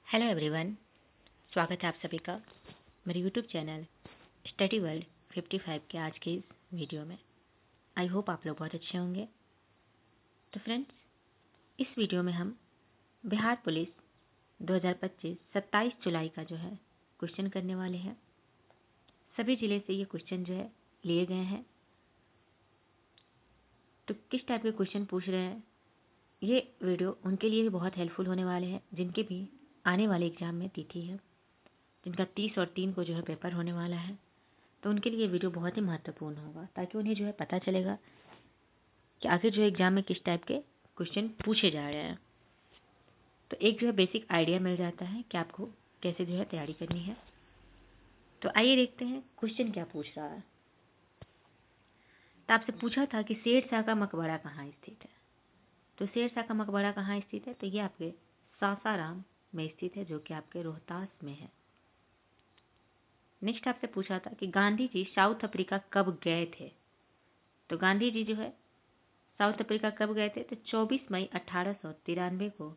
Hello everyone, स्वागत है आप सभी का मेरे यूट्यूब चैनल स्टडी वर्ल्ड 55 के आज के इस वीडियो में। आई होप आप लोग बहुत अच्छे होंगे। तो फ्रेंड्स, इस वीडियो में हम बिहार पुलिस 2025 27 जुलाई का जो है क्वेश्चन करने वाले हैं। सभी ज़िले से ये क्वेश्चन जो है लिए गए हैं। तो किस टाइप के क्वेश्चन पूछ रहे हैं, ये वीडियो उनके लिए भी बहुत हेल्पफुल होने वाले हैं जिनके भी आने वाले एग्ज़ाम में तिथि है, जिनका 30 और 3 को जो है पेपर होने वाला है। तो उनके लिए वीडियो बहुत ही महत्वपूर्ण होगा, ताकि उन्हें जो है पता चलेगा कि आखिर जो है एग्ज़ाम में किस टाइप के क्वेश्चन पूछे जा रहे हैं। तो एक जो है बेसिक आइडिया मिल जाता है कि आपको कैसे जो है तैयारी करनी है। तो आइए देखते हैं क्वेश्चन क्या पूछ रहा है। तो आपसे पूछा था कि शेर शाह का मकबरा कहाँ स्थित है। तो शेर शाह का मकबरा कहाँ स्थित है, तो ये आपके सासाराम में स्थित है, जो कि आपके रोहतास में है। नेक्स्ट आपसे पूछा था कि गांधी जी साउथ अफ्रीका कब गए थे। तो गांधी जी जो है साउथ अफ्रीका कब गए थे, तो 24 मई 1893 को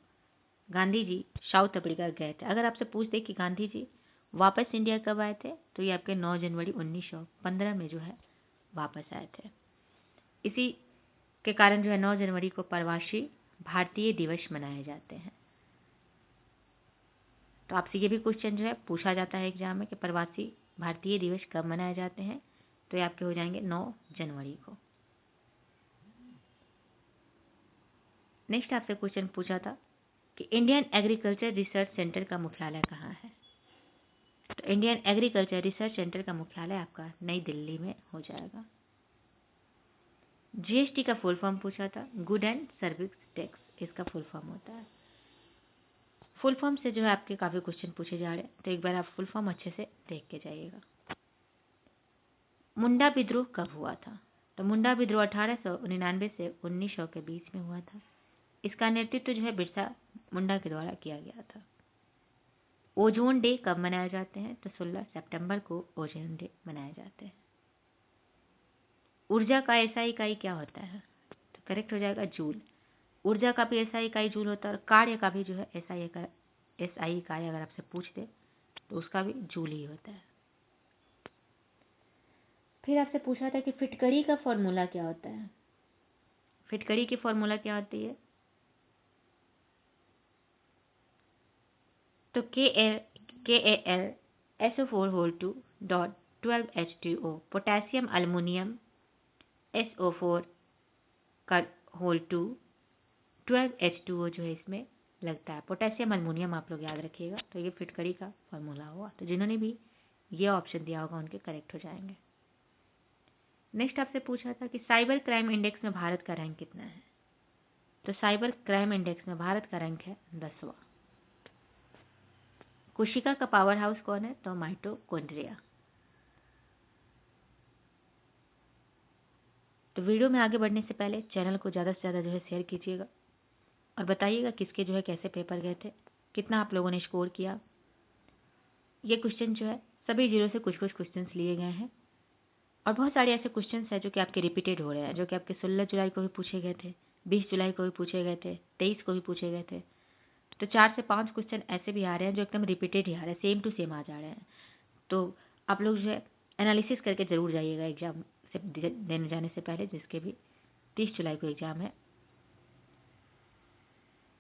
गांधी जी साउथ अफ्रीका गए थे। अगर आपसे पूछ दे कि गांधी जी वापस इंडिया कब आए थे, तो ये आपके 9 जनवरी 1915 में जो है वापस आए थे। इसी के कारण जो है 9 जनवरी को प्रवासी भारतीय दिवस मनाए जाते हैं। तो आपसे ये भी क्वेश्चन जो है पूछा जाता है एग्जाम में कि प्रवासी भारतीय दिवस कब मनाए जाते हैं, तो ये आपके हो जाएंगे 9 जनवरी को। नेक्स्ट आपसे क्वेश्चन पूछा था कि इंडियन एग्रीकल्चर रिसर्च सेंटर का मुख्यालय कहाँ है। तो इंडियन एग्रीकल्चर रिसर्च सेंटर का मुख्यालय आपका नई दिल्ली में हो जाएगा। जीएसटी का फुल फॉर्म पूछा था, गुड एंड सर्विस टैक्स, इसका फुल फॉर्म होता है। फुल फॉर्म से जो है आपके काफ़ी क्वेश्चन पूछे जा रहे हैं, तो एक बार आप फुल फॉर्म अच्छे से देख के जाइएगा। मुंडा विद्रोह कब हुआ था। तो मुंडा विद्रोह 1899 से 1900 के बीच में हुआ था। इसका नेतृत्व जो है बिरसा मुंडा के द्वारा किया गया था। ओजोन डे कब मनाए जाते हैं, तो 16 सितंबर को ओजोन डे मनाए जाते हैं। ऊर्जा का ऐसा इकाई क्या होता है, तो करेक्ट हो जाएगा जूल। ऊर्जा का भी ऐसा इकाई जूल होता है, और कार्य का भी जो है ऐसा इकाई अगर आपसे पूछ दे तो उसका भी जूल ही होता है। फिर आपसे पूछा था कि फिटकरी का फॉर्मूला क्या होता है। फिटकरी की फॉर्मूला क्या होती है, तो KAlSO4(2) पोटेशियम अल्युमिनियम SO4 का (2) 12H2O जो है इसमें लगता है। पोटेशियम अल्युमिनियम आप लोग याद रखिएगा। तो ये फिटकरी का फॉर्मूला हुआ। तो जिन्होंने भी ये ऑप्शन दिया होगा उनके करेक्ट हो जाएंगे। नेक्स्ट आपसे पूछा था कि साइबर क्राइम इंडेक्स में भारत का रैंक कितना है। तो साइबर क्राइम इंडेक्स में भारत का रैंक है 10वां। कोशिका का पावर हाउस कौन है, तो माइटोकॉन्ड्रिया। तो वीडियो में आगे बढ़ने से पहले चैनल को ज़्यादा से ज़्यादा जो है शेयर कीजिएगा और बताइएगा किसके जो है कैसे पेपर गए थे, कितना आप लोगों ने स्कोर किया। ये क्वेश्चन जो है सभी जिलों से कुछ कुछ क्वेश्चन लिए गए हैं, और बहुत सारे ऐसे क्वेश्चन हैं जो कि आपके रिपीटेड हो रहे हैं, जो कि आपके 16 जुलाई को भी पूछे गए थे, 20 जुलाई को भी पूछे गए थे, 23 को भी पूछे गए थे। तो 4 से 5 क्वेश्चन ऐसे भी आ रहे हैं जो एकदम रिपीटेड ही आ रहे हैं, सेम टू सेम आ जा रहे हैं। तो आप लोग जो है एनालिसिस करके ज़रूर जाइएगा एग्ज़ाम से देने जाने से पहले, जिसके भी 30 जुलाई को एग्ज़ाम है।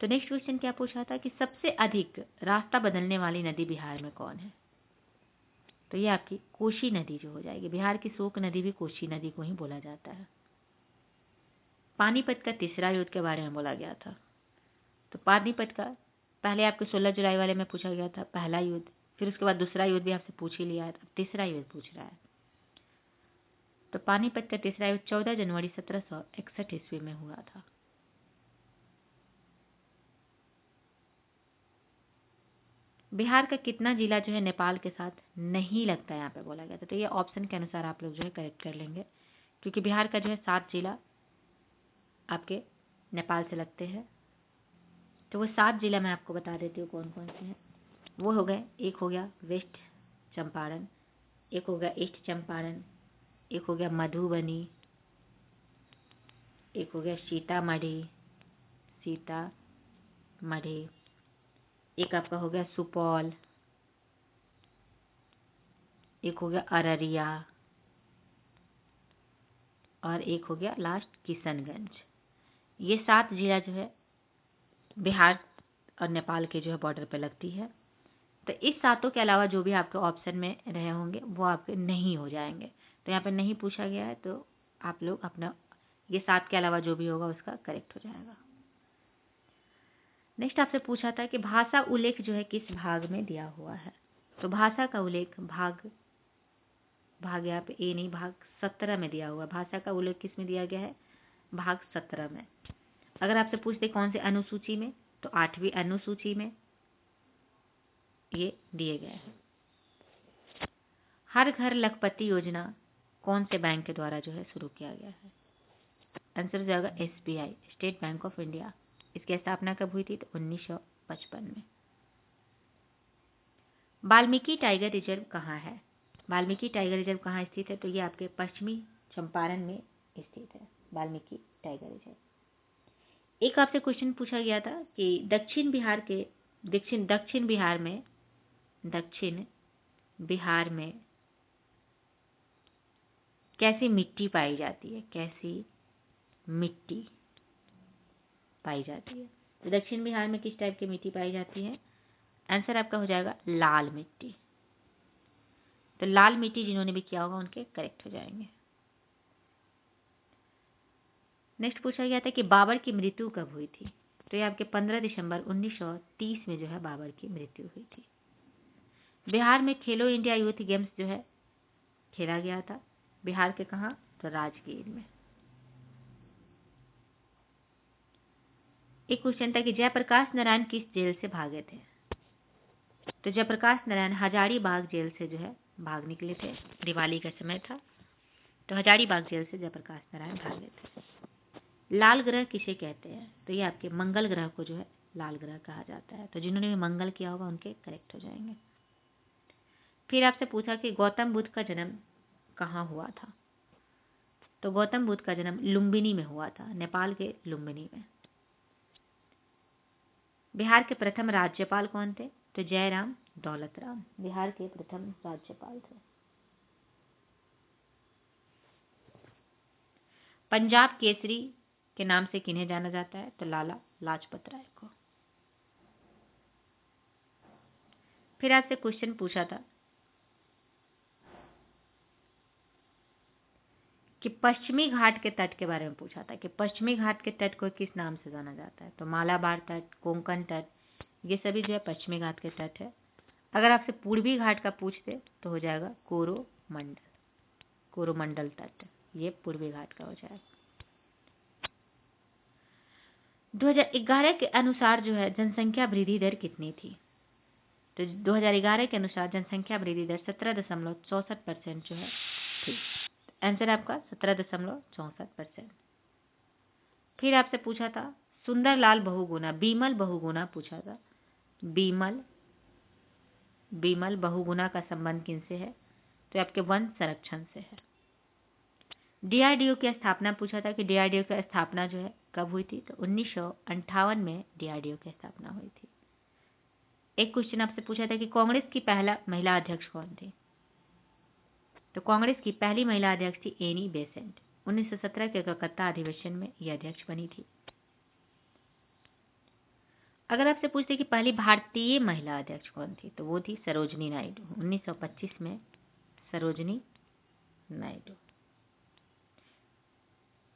तो नेक्स्ट क्वेश्चन क्या पूछा था कि सबसे अधिक रास्ता बदलने वाली नदी बिहार में कौन है। तो ये आपकी कोसी नदी जो हो जाएगी। बिहार की शोक नदी भी कोसी नदी को ही बोला जाता है। पानीपत का तीसरा युद्ध के बारे में बोला गया था। तो पानीपत का पहले आपके 16 जुलाई वाले में पूछा गया था पहला युद्ध, फिर उसके बाद दूसरा युद्ध भी आपसे पूछ ही लिया है, अब तीसरा युद्ध पूछ रहा है। तो पानीपत का तीसरा युद्ध 14 जनवरी 1761 ईस्वी में हुआ था। बिहार का कितना जिला जो है नेपाल के साथ नहीं लगता, यहाँ पे बोला गया था। तो ये ऑप्शन के अनुसार आप लोग जो है करेक्ट कर लेंगे, क्योंकि बिहार का जो है 7 जिला आपके नेपाल से लगते हैं। तो वो 7 जिला मैं आपको बता देती हूँ कौन कौन से हैं। वो हो गए, एक हो गया वेस्ट चंपारण, एक हो गया ईस्ट चंपारण, एक हो गया मधुबनी, एक हो गया सीतामढ़ी, एक आपका हो गया सुपौल, एक हो गया अररिया, और एक हो गया लास्ट किशनगंज। ये 7 जिला जो है बिहार और नेपाल के जो है बॉर्डर पे लगती है। तो इस 7 के अलावा जो भी आपके ऑप्शन में रहे होंगे वो आपके नहीं हो जाएंगे। तो यहाँ पे नहीं पूछा गया है, तो आप लोग अपना ये 7 के अलावा जो भी होगा उसका करेक्ट हो जाएगा। नेक्स्ट आपसे पूछा था कि भाषा उल्लेख जो है किस भाग में दिया हुआ है। तो भाषा का उल्लेख भाग यहाँ पे ए नहीं, भाग 17 में दिया हुआ है। भाषा का उल्लेख किस में दिया गया है? भाग 17 में। अगर आपसे पूछते कौन से अनुसूची में, तो 8वीं अनुसूची में ये दिए गए हैं। हर घर लखपति योजना कौन से बैंक के द्वारा जो है शुरू किया गया है? आंसर हो जाएगा SBI, state bank of India. इसकी स्थापना कब हुई थी? तो 1955 में। वाल्मीकि टाइगर रिजर्व कहाँ है? वाल्मीकि टाइगर रिजर्व कहाँ स्थित है? तो ये आपके पश्चिमी चंपारण में स्थित है वाल्मीकि टाइगर रिजर्व। एक आपसे क्वेश्चन पूछा गया था कि दक्षिण बिहार में कैसी मिट्टी पाई जाती है? कैसी मिट्टी पाई जाती है? तो दक्षिण बिहार में किस टाइप की मिट्टी पाई जाती है? आंसर आपका हो जाएगा लाल मिट्टी। तो लाल मिट्टी जिन्होंने भी किया होगा उनके करेक्ट हो जाएंगे। नेक्स्ट पूछा गया था कि बाबर की मृत्यु कब हुई थी? तो ये आपके 15 दिसंबर 1930 में जो है बाबर की मृत्यु हुई थी। बिहार में खेलो इंडिया यूथ गेम्स जो है खेला गया था। बिहार के कहाँ? तो राजगीर में। एक क्वेश्चन था कि जयप्रकाश नारायण किस जेल से भागे थे? तो जयप्रकाश नारायण हजारीबाग जेल से जो है भाग निकले थे। दिवाली का समय था, तो हजारीबाग जेल से जयप्रकाश नारायण भागे थे। लाल ग्रह किसे कहते हैं? तो ये आपके मंगल ग्रह को जो है लाल ग्रह कहा जाता है। तो जिन्होंने भी मंगल किया होगा उनके करेक्ट हो जाएंगे। फिर आपसे पूछा कि गौतम बुद्ध का जन्म कहाँ हुआ था? तो गौतम बुद्ध का जन्म लुम्बिनी में हुआ था, नेपाल के लुम्बिनी में। बिहार के प्रथम राज्यपाल कौन थे? तो जयराम दौलतराम बिहार के प्रथम राज्यपाल थे। पंजाब केसरी के नाम से किन्हें जाना जाता है? तो लाला लाजपत राय को। फिर आपसे क्वेश्चन पूछा था कि पश्चिमी घाट के तट के बारे में पूछा था कि पश्चिमी घाट के तट को किस नाम से जाना जाता है? तो मालाबार तट, कोंकण तट, ये सभी जो है पश्चिमी घाट के तट है। अगर आपसे पूर्वी घाट का पूछते तो हो जाएगा कोरोमंडल तट, ये पूर्वी घाट का हो जाएगा। 2011 के अनुसार जो है जनसंख्या वृद्धि दर कितनी थी? तो 2011 के अनुसार जनसंख्या वृद्धि दर 17.64% जो है थी। आंसर आपका 17.64%। फिर आपसे पूछा था सुंदरलाल बहुगुणा, बीमल बहुगुणा पूछा था। बीमल बहुगुणा का संबंध किनसे है? तो आपके वन संरक्षण से है। DRDO की स्थापना पूछा था कि DRDO की स्थापना जो है कब हुई थी? तो 1958 में DRDO की स्थापना हुई थी। एक क्वेश्चन आपसे पूछा था कि कांग्रेस की पहला महिला अध्यक्ष कौन थी? तो कांग्रेस की पहली महिला अध्यक्ष थी एनी बेसेंट। 1917 के कलकत्ता अधिवेशन में यह अध्यक्ष बनी थी। अगर आपसे पूछते कि पहली भारतीय महिला अध्यक्ष कौन थी, तो वो थी सरोजनी नायडू। 1925 में सरोजनी नायडू।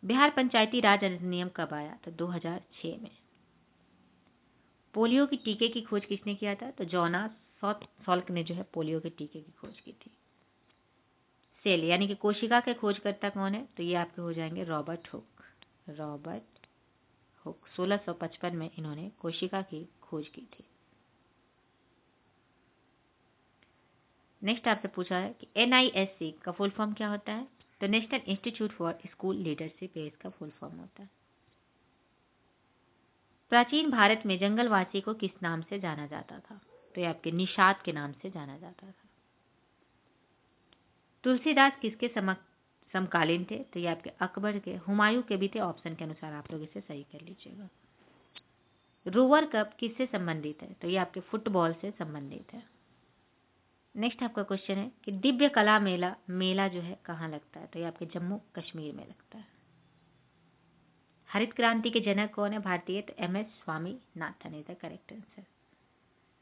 बिहार पंचायती राज अधिनियम कब आया? तो 2006 में। पोलियो की टीके की खोज किसने किया था? तो जोनास सॉल्क ने जो है पोलियो के टीके की खोज की थी। सेल यानी कि कोशिका के खोजकर्ता कौन है? तो ये आपके हो जाएंगे रॉबर्ट हुक। 1655 में इन्होंने कोशिका की खोज की थी। नेक्स्ट आपसे पूछा है कि NISC का फुल फॉर्म क्या होता है? तो national institute for school leadership, ये इसका फुल फॉर्म होता है। प्राचीन भारत में जंगलवासी को किस नाम से जाना जाता था? तो ये आपके निषाद के नाम से जाना जाता था। तुलसीदास किसके समकालीन थे? तो ये आपके अकबर के, हुमायूं के भी थे। ऑप्शन के अनुसार आप लोग इसे सही कर लीजिएगा। रोवर कप किससे संबंधित है? तो ये आपके फुटबॉल से संबंधित है। नेक्स्ट आपका क्वेश्चन है कि दिव्य कला मेला जो है कहाँ लगता है? तो ये आपके जम्मू कश्मीर में लगता है। हरित क्रांति के जनक कौन है भारतीय? तो MS Swaminathan is the correct answer.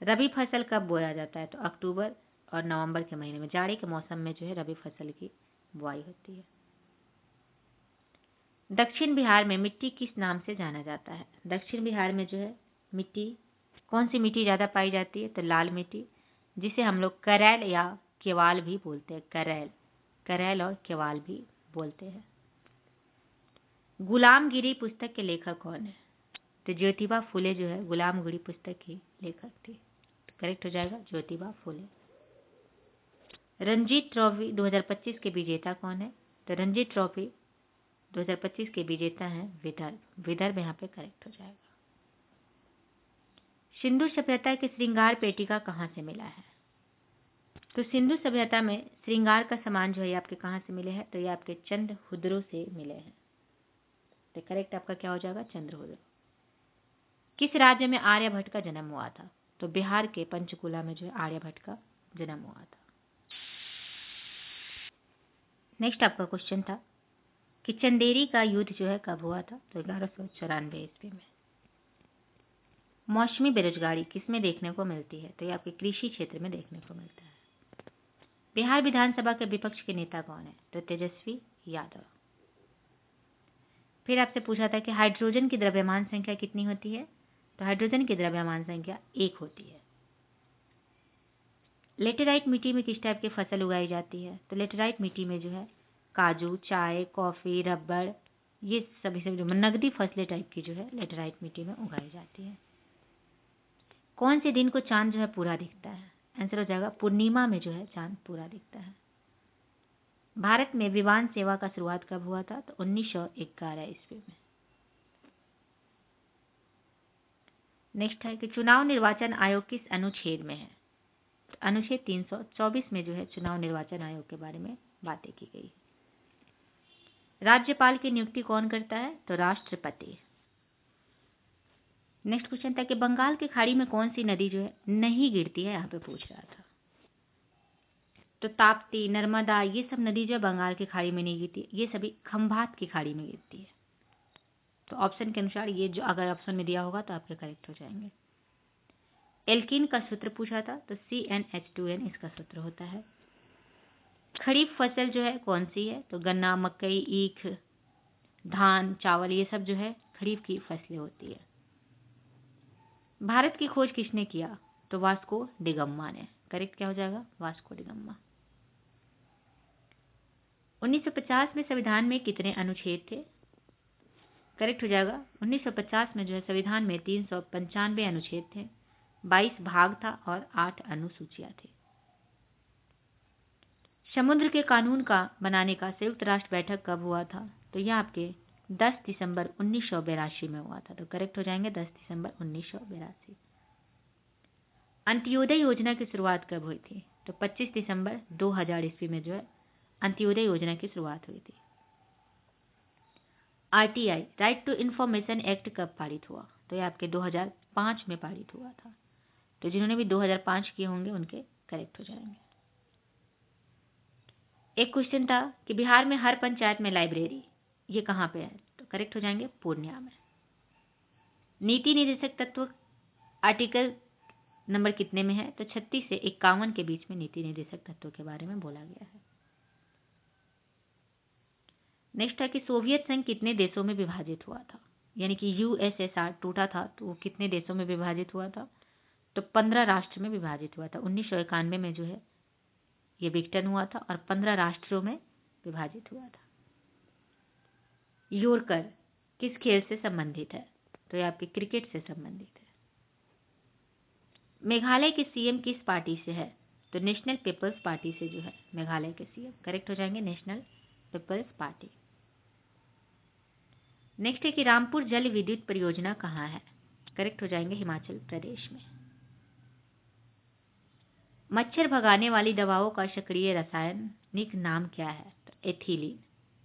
रबी फसल कब बोया जाता है? तो अक्टूबर और नवंबर के महीने में, जाड़े के मौसम में जो है रबी फसल की बुआई होती है। दक्षिण बिहार में मिट्टी किस नाम से जाना जाता है? दक्षिण बिहार में जो है मिट्टी, कौन सी मिट्टी ज़्यादा पाई जाती है? तो लाल मिट्टी, जिसे हम लोग करैल या केवाल भी बोलते हैं। करैल और केवाल भी बोलते हैं। गुलामगिरी पुस्तक के लेखक कौन है? तो ज्योतिबा फुले जो है गुलामगिरी पुस्तक की लेखक थी। तो करेक्ट हो जाएगा ज्योतिबा फुले। रणजी ट्रॉफी 2025 के विजेता कौन है? तो रणजी ट्रॉफी 2025 के विजेता हैं विदर्भ यहाँ पे करेक्ट हो जाएगा। सिंधु सभ्यता की श्रृंगार पेटिका कहाँ से मिला है? तो सिंधु सभ्यता में श्रृंगार का सामान जो है आपके कहाँ से मिले हैं? तो ये आपके चंद्रहुद्रों से मिले हैं। तो करेक्ट आपका क्या हो जाएगा? चंद्रहुद्र। किस राज्य में आर्यभट्ट का जन्म हुआ था? तो बिहार के पंचकुला में जो है आर्यभट्ट का जन्म हुआ था। नेक्स्ट आपका क्वेश्चन था कि चंदेरी का युद्ध जो है कब हुआ था? तो 1194 ईस्वी में। मौसमी बेरोजगारी किसमें देखने को मिलती है? तो ये आपके कृषि क्षेत्र में देखने को मिलता है। बिहार विधानसभा के विपक्ष के नेता कौन है? तो तेजस्वी यादव। फिर आपसे पूछा था कि हाइड्रोजन की द्रव्यमान संख्या कितनी होती है? तो हाइड्रोजन की द्रव्यमान संख्या 1 होती है। लेटेराइट मिट्टी में किस टाइप की फसल उगाई जाती है? तो लेटेराइट मिट्टी में जो है काजू, चाय, कॉफी, रबड़, ये सभी जो नकदी फसलें टाइप की जो है लेटेराइट मिट्टी में उगाई जाती है। कौन से दिन को चांद जो है पूरा दिखता है? आंसर हो जाएगा पूर्णिमा में जो है चांद पूरा दिखता है। भारत में विमान सेवा का शुरुआत कब हुआ था? तो 1911 ईस्वी में। नेक्स्ट है कि चुनाव निर्वाचन आयोग किस अनुच्छेद में है? तो अनुच्छेद 324 में जो है चुनाव निर्वाचन आयोग के बारे में बातें की गई। राज्यपाल की नियुक्ति कौन करता है? तो राष्ट्रपति। नेक्स्ट क्वेश्चन था कि बंगाल की खाड़ी में कौन सी नदी जो है नहीं गिरती है? यहाँ पे पूछ रहा था। तो ताप्ती, नर्मदा, ये सब नदी जो है बंगाल की खाड़ी में नहीं गिरती, ये सभी खंभात की खाड़ी में गिरती है। तो ऑप्शन के अनुसार ये जो अगर ऑप्शन में दिया होगा तो आपके करेक्ट हो जाएंगे। एल्कीन का सूत्र पूछा था, तो CnH2n इसका सूत्र होता है। खरीफ फसल जो है कौन सी है? तो गन्ना, मकई, ईख, धान, चावल, ये सब जो है खरीफ की फसलें होती है। भारत की खोज किसने किया? तो वास्को डिगम्मा ने। करेक्ट क्या हो जाएगा? वास्को डिगम्मा। 1950 में संविधान में कितने अनुच्छेद थे? करेक्ट हो जाएगा 1950 में जो है संविधान में 395 अनुच्छेद थे, 22 भाग था और 8 अनुसूचियां थी। समुद्र के कानून का बनाने का संयुक्त राष्ट्र बैठक कब हुआ था? तो यह आपके 10 दिसंबर 1982 में हुआ था। तो करेक्ट हो जाएंगे 10 दिसंबर 1982। अंत्योदय योजना की शुरुआत कब हुई थी? तो 25 दिसंबर 2000 ईस्वी में जो है अंत्योदय योजना की शुरुआत हुई थी। RTI right to information act कब पारित हुआ? तो ये आपके 2005 में पारित हुआ था। तो जिन्होंने भी 2005 किए होंगे उनके करेक्ट हो जाएंगे। एक क्वेश्चन था कि बिहार में हर पंचायत में लाइब्रेरी, ये कहाँ पे है? तो करेक्ट हो जाएंगे पूर्णिया में। नीति निर्देशक तत्व आर्टिकल नंबर कितने में है? तो 36 से 51 के बीच में नीति निर्देशक तत्वों के बारे में बोला गया है। नेक्स्ट है कि सोवियत संघ कितने देशों में विभाजित हुआ था? यानी कि USSR टूटा था तो वो कितने देशों में विभाजित हुआ था? तो 15 राष्ट्र में विभाजित हुआ था। 1991 में जो है ये विघटन हुआ था और 15 राष्ट्रों में विभाजित हुआ था। योरकर किस खेल से संबंधित है? तो ये आपके क्रिकेट से संबंधित है। मेघालय के CM किस पार्टी से है? तो नेशनल पीपल्स पार्टी से जो है मेघालय के CM करेक्ट हो जाएंगे नेशनल पीपल्स पार्टी। नेक्स्ट है कि रामपुर जल विद्युत परियोजना कहाँ है? करेक्ट हो जाएंगे हिमाचल प्रदेश में। मच्छर भगाने वाली दवाओं का सक्रिय रासायनिक नाम क्या है? तो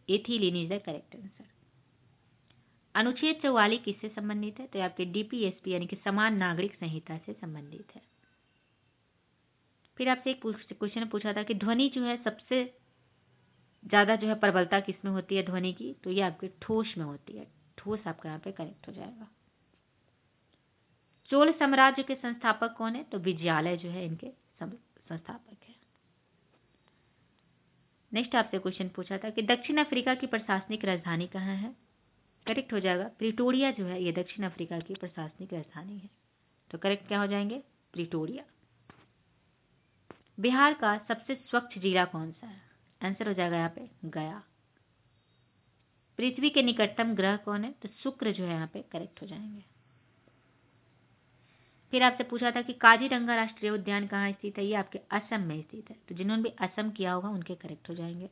ethylene is the correct answer. अनुच्छेद 44 किससे संबंधित है? तो ये आपके DPSP यानी कि समान नागरिक संहिता से संबंधित है। फिर आपसे एक क्वेश्चन पूछा था कि ध्वनि जो है सबसे ज्यादा जो है प्रबलता किसमें होती है ध्वनि की? तो ये आपके ठोस में होती है। ठोस आपका यहाँ पे करेक्ट हो जाएगा। चोल साम्राज्य के संस्थापक कौन है? तो विजयालय जो है इनके संस्थापक है। नेक्स्ट आपसे क्वेश्चन पूछा था कि दक्षिण अफ्रीका की प्रशासनिक राजधानी कहाँ है? करेक्ट हो जाएगा प्रिटोरिया जो है ये दक्षिण अफ्रीका की प्रशासनिक राजधानी है। तो करेक्ट क्या हो जाएंगे? प्रिटोरिया। बिहार का सबसे स्वच्छ जिला कौन सा है? आंसर हो जाएगा यहाँ पे गया। पृथ्वी के निकटतम ग्रह कौन है? तो शुक्र जो है यहाँ पे करेक्ट हो जाएंगे। फिर आपसे पूछा था कि काजीरंगा राष्ट्रीय उद्यान कहाँ स्थित है? ये आपके असम में स्थित है। तो जिन्होंने भी असम किया होगा उनके करेक्ट हो जाएंगे।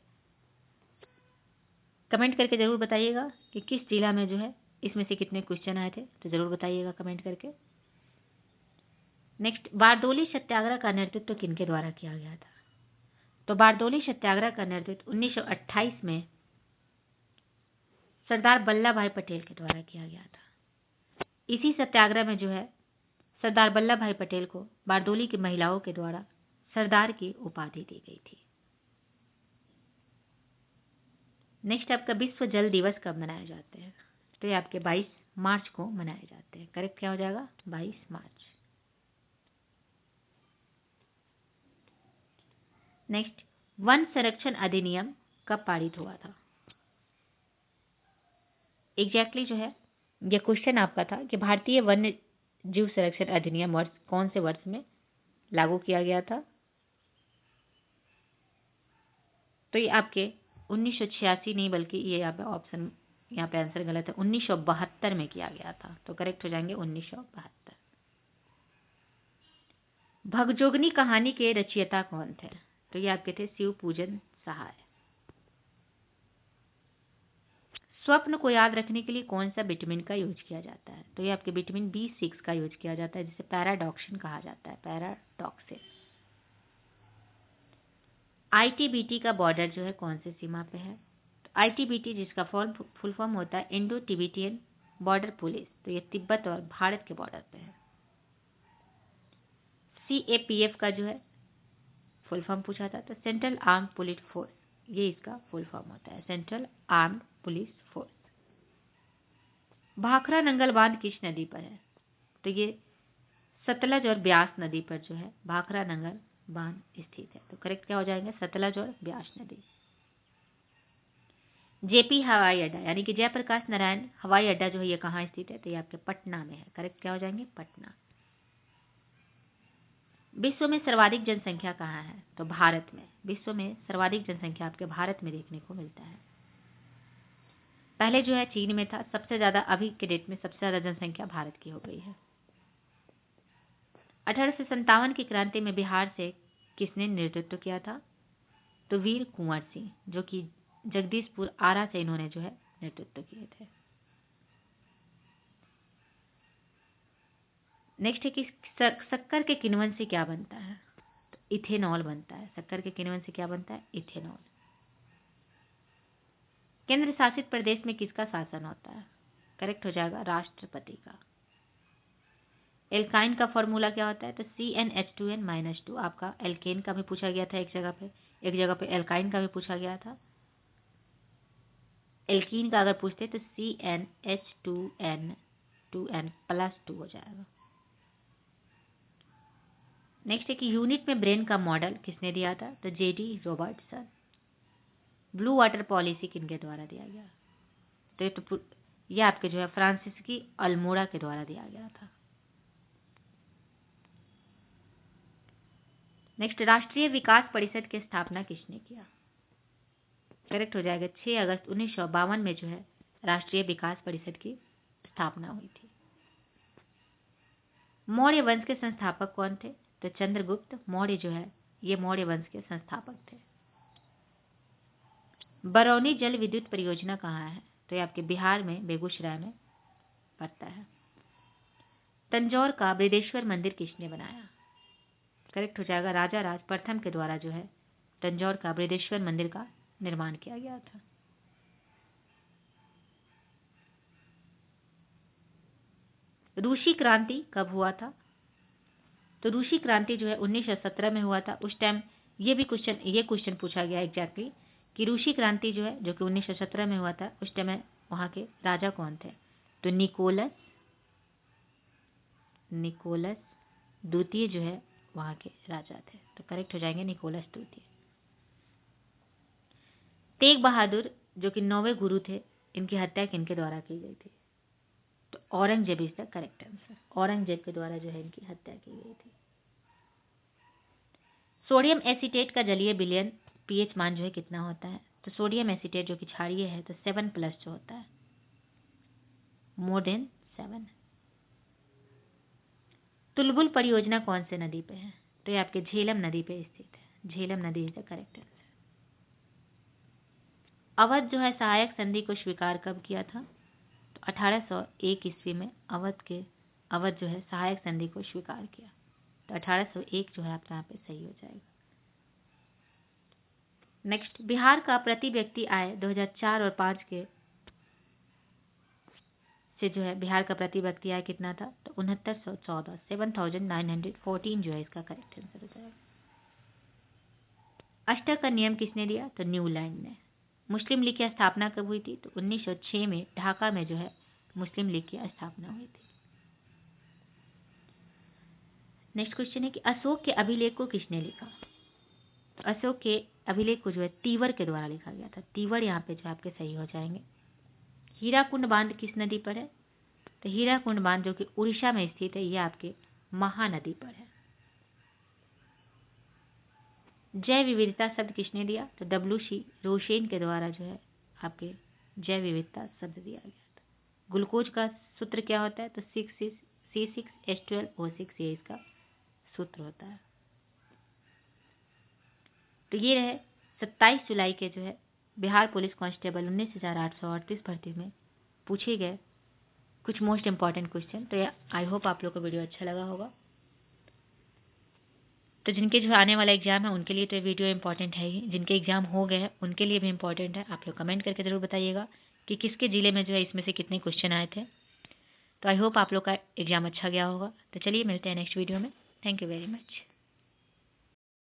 कमेंट करके जरूर बताइएगा कि किस जिला में जो है इसमें से कितने क्वेश्चन आए थे, तो जरूर बताइएगा कमेंट करके। नेक्स्ट, बारदोली सत्याग्रह का नेतृत्व किनके द्वारा किया गया था? तो बारदोली सत्याग्रह का नेतृत्व 1928 में सरदार वल्लभ भाई पटेल के द्वारा किया गया था। इसी सत्याग्रह में जो है सरदार वल्लभ भाई पटेल को बारदोली की महिलाओं के द्वारा सरदार की उपाधि दी गई थी। नेक्स्ट, आपका विश्व जल दिवस कब मनाए जाते हैं? तो ये आपके 22 मार्च को मनाए जाते हैं। करेक्ट क्या हो जाएगा? 22 मार्च। नेक्स्ट, वन संरक्षण अधिनियम कब पारित हुआ था? एग्जैक्टली जो है यह क्वेश्चन आपका था कि भारतीय वन्य जीव संरक्षण अधिनियम वर्ष कौन से वर्ष में लागू किया गया था? तो ये आपके 1986 नहीं बल्कि ये यहाँ पे ऑप्शन यहाँ पे आंसर गलत है, 1972 में किया गया था। तो करेक्ट हो जाएंगे 1972। भगजोगनी कहानी के रचयिता कौन थे? तो ये आपके थे शिव पूजन सहाय। स्वप्न को याद रखने के लिए कौन सा विटामिन का यूज किया जाता है? तो ये आपके विटामिन B6 का यूज किया जाता है जिसे पैराडॉक्सिन कहा जाता है, पैराडॉक्सिन। ITBT का बॉर्डर जो है कौन से सीमा पे है? तो ITBT जिसका फुल फॉर्म होता है इंडो तिब्बतियन बॉर्डर पुलिस, तो ये तिब्बत और भारत के बॉर्डर पे है। CAPF का जो है फुल फॉर्म पूछा था, तो सेंट्रल आर्म्ड पुलिस फोर्स, ये इसका फुल फॉर्म होता है, central armed police force. Bhakra Nangal बांध किस नदी पर है? तो ये सतलज और ब्यास नदी पर जो है भाखड़ा नंगल बांध स्थित है। तो करेक्ट क्या हो जाएंगे? सतलज और ब्यास नदी। JP हवाई अड्डा यानी कि जयप्रकाश नारायण हवाई अड्डा जो है ये कहाँ स्थित है? तो ये आपके पटना में है। करेक्ट क्या हो जाएंगे? पटना। विश्व में सर्वाधिक जनसंख्या कहाँ है? तो भारत में। विश्व में सर्वाधिक जनसंख्या आपके भारत में देखने को मिलता है। पहले जो है चीन में था सबसे ज्यादा, अभी के डेट में सबसे ज्यादा जनसंख्या भारत की हो गई है। 1857 की क्रांति में बिहार से किसने नेतृत्व किया था? तो वीर कुंवर सिंह, जो कि जगदीशपुर आरा से इन्होंने जो है नेतृत्व किए थे। नेक्स्ट है कि शक्कर के किण्वन से क्या बनता है? तो इथेनॉल बनता है। शक्कर के किण्वन से क्या बनता है? इथेनॉल। केंद्र शासित प्रदेश में किसका शासन होता है? करेक्ट हो जाएगा राष्ट्रपति का। एल्काइन का फॉर्मूला क्या होता है? तो CnH2n-2। आपका एल्केन का भी पूछा गया था एक जगह पे एल्काइन का भी पूछा गया था। एल्कीन का अगर पूछते तो CnH2n+2 हो जाएगा। नेक्स्ट है कि यूनिट में ब्रेन का मॉडल किसने दिया था? तो JD Robertson. Blue water policy किनके द्वारा दिया गया? तो ये आपके जो है फ्रांसिस्की अल्मोड़ा के द्वारा दिया गया था। नेक्स्ट, राष्ट्रीय विकास परिषद की स्थापना किसने किया? करेक्ट हो जाएगा 6 अगस्त 1952 में जो है राष्ट्रीय विकास परिषद की स्थापना हुई थी। मौर्य वंश के संस्थापक कौन थे? तो चंद्रगुप्त मौर्य जो है ये मौर्य वंश के संस्थापक थे। बरौनी जल विद्युत परियोजना कहाँ है? तो ये आपके बिहार में बेगूसराय में पड़ता है। तंजौर का बृहदेश्वर मंदिर किसने बनाया? करेक्ट हो जाएगा राजा राज प्रथम के द्वारा जो है तंजौर का बृहदेश्वर मंदिर का निर्माण किया गया था। रूसी क्रांति कब हुआ था? तो रूसी क्रांति जो है 1917 में हुआ था। उस टाइम ये क्वेश्चन पूछा गया एग्जैक्टली कि रूसी क्रांति जो है, जो कि 1917 में हुआ था, उस टाइम में वहाँ के राजा कौन थे? तो निकोलस द्वितीय जो है वहाँ के राजा थे। तो करेक्ट हो जाएंगे निकोलस द्वितीय। तेग बहादुर जो कि 9वें गुरु थे, इनकी हत्या किनके द्वारा की गई थी? तो Aurangzeb is the correct answer. Aurangzeb के द्वारा जो है इनकी हत्या की गई थी। सोडियम एसीटेट का जलीय विलयन पीएच मान जो है कितना होता है? तो सोडियम एसीटेट जो कि क्षारीय है तो 7+ जो होता है, मोर देन 7। तुलबुल परियोजना कौन से नदी पे है? तो ये आपके झेलम नदी पे स्थित है। झेलम नदी is the correct answer. Awadh जो है सहायक संधि को स्वीकार कब किया था? तो 1801 ईस्वी में अवध जो है सहायक संधि को स्वीकार किया। तो 1801 जो है आपका यहाँ पे सही हो जाएगा। नेक्स्ट, बिहार का प्रति व्यक्ति आय 2004 और 5 के से जो है बिहार का प्रति व्यक्ति आय कितना था? तो 6914, 7914 जो है इसका करेक्ट आंसर हो जाएगा। अष्टक का नियम किसने दिया? तो न्यूलैंड ने। मुस्लिम लीग की स्थापना कब हुई थी? तो 1906 में ढाका में जो है मुस्लिम लीग की स्थापना हुई थी। नेक्स्ट क्वेश्चन है कि अशोक के अभिलेख को किसने लिखा? तो अशोक के अभिलेख को जो है तीवर के द्वारा लिखा गया था। तीवर यहाँ पे जो आपके सही हो जाएंगे। हीराकुंड बांध किस नदी पर है? तो हीराकुंड बांध जो कि उड़ीसा में स्थित है, ये आपके महानदी पर है। जैव विविधता शब्द किसने दिया? तो WC रोसेन के द्वारा जो है आपके जैव विविधता शब्द दिया गया था। ग्लूकोज का सूत्र क्या होता है? तो C6H12O6 ये इसका सूत्र होता है। तो ये रहे 27 जुलाई के जो है बिहार पुलिस कांस्टेबल 19,838 भर्ती में पूछे गए कुछ मोस्ट इंपॉर्टेंट क्वेश्चन। तो आई होप आप लोग को वीडियो अच्छा लगा होगा। तो जिनके जो आने वाला एग्जाम है उनके लिए तो वीडियो इंपॉर्टेंट है ही, जिनके एग्जाम हो गए हैं उनके लिए भी इंपॉर्टेंट है। आप लोग कमेंट करके जरूर बताइएगा कि किसके जिले में जो है इसमें से कितने क्वेश्चन आए थे। तो आई होप आप लोग का एग्जाम अच्छा गया होगा। तो चलिए मिलते हैं नेक्स्ट वीडियो में। Thank you very much.